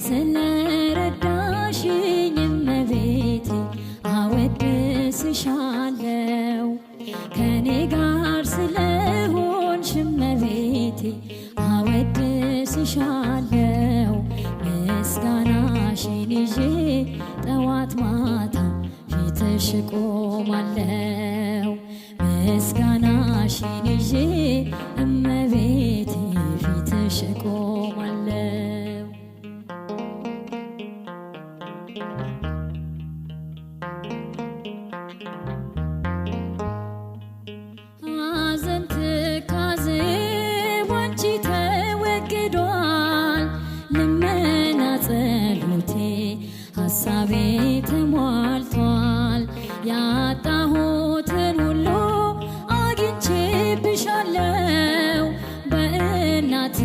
ስለረዳሽኝ እመቤቴ አወድስሻለሁ ከኔ ጋር ስለሆንሽ እመቤቴ አወድስሻለሁ ምስጋናሽን ይዤ ጠዋት ማታ ፊትሽ ቆማለሁ ምስጋናሽን ይዤ እመቤቴ ፊትሽ ቆማለሁ ሐዘን ትካዜ ባንቺ ተወግዷል ልመና ጸሎቴ ሐሳቤ ተሟልቷል ያጣሁትን ሁሉ አግኝቼብሻለሁ በእናትነትሽ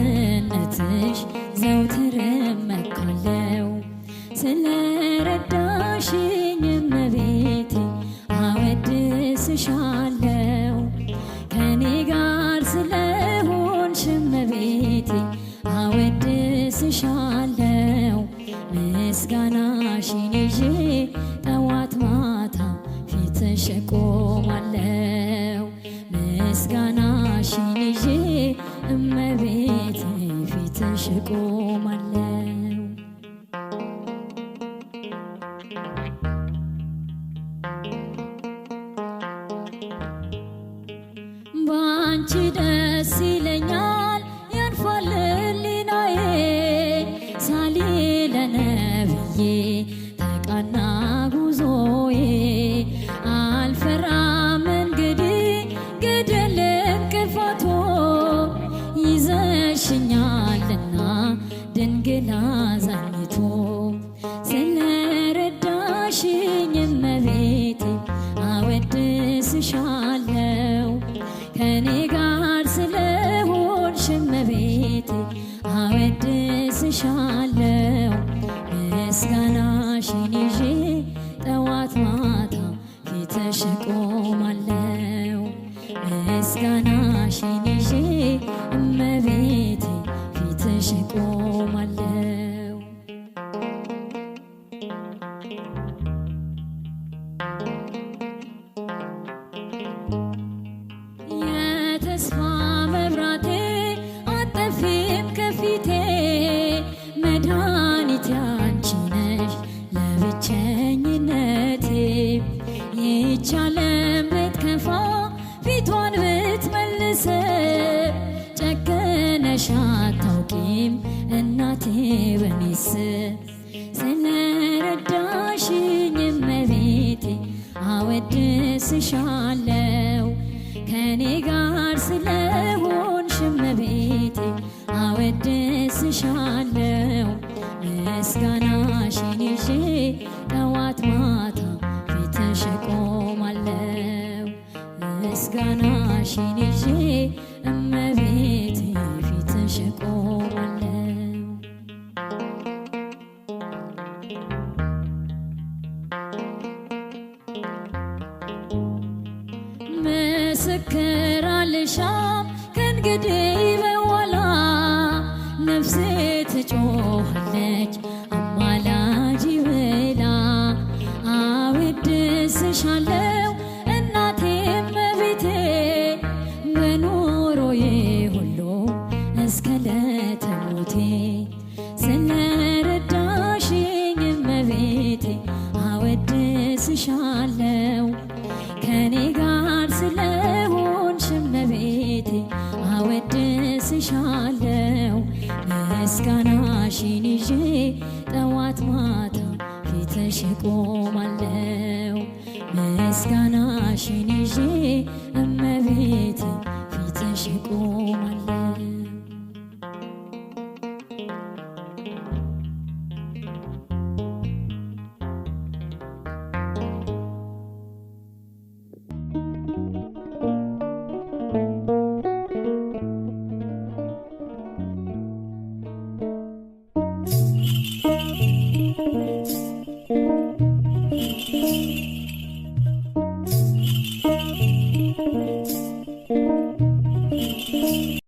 ዘውትር እመካለሁ ስለረዳሽኝ እመቤቴ አወድስሻለሁ ከኔ ጋር ስለሆንሽ እመቤቴ አወድስሻለሁ ምስጋናሽን ይዤ ጠዋት ማታ ፊትሽ ቆማለሁ ምስጋናሽን ይዤ እመቤቴ ፊትሽ ቆማለሁ ባንቺ ደስ ይለኛል ያልፋል ሕሊናዬ ሳሊ ለነብዬ ተቃና ጉዞዬ አልፈራም እንግዲህ ገደል እንቅፋቶ ይዘሽኛልና ድንግል አዛኝቶ ስለረዳሽኝ እመቤቴ አወድስሻለሁ ከኔ ጋር ስለሆንሽ እመቤቴ አወድስሻለሁ ምስጋናሽን ይዤ ጠዋት ማታ ፊትሽ ቆማለሁ ምስጋናሽን ይዤ እመቤቴ ፊትሽ ቆማለሁ የተስፋ መብራቴ አጠፊም ከፊቴ መድኃኒቴ አንቺ ነሽ ለብቸኝነቴ ይህች ዓለም ብትከፋ ፊቷን ብትመልስ ጨክነሽ አታውቂም እናቴ በኔስ ስለረዳሽኝ እመቤቴ አወድስሻለሁ ከኔ ጋር ስለሆንሽ እመቤቴ አወድስሻለሁ ምስጋናሽን ይዤ ጠዋት ማታ ፊትሽ ቆማለሁ ምስጋናሽን ይዤ እመቤቴ ፊትሽ ቆማለሁ ምስክር አልሻም ከእንግዲህ በኋላ ነፍሴ ትጮኻለች አማላጅ ብላ አወድስሻለሁ እናቴ እመቤቴ በኑሮዬ ሁሉ እስከ ዕለተ ሞቴ ስለረዳሽኝ እመቤቴ አወድስሻለሁ ከኔ ጋር ስለሆንሽ እመቤቴ አወድስሻለሁ ምስጋናሽን ይዤ ጠዋት ማታ ፊትሽ ቆማለሁ ምስጋና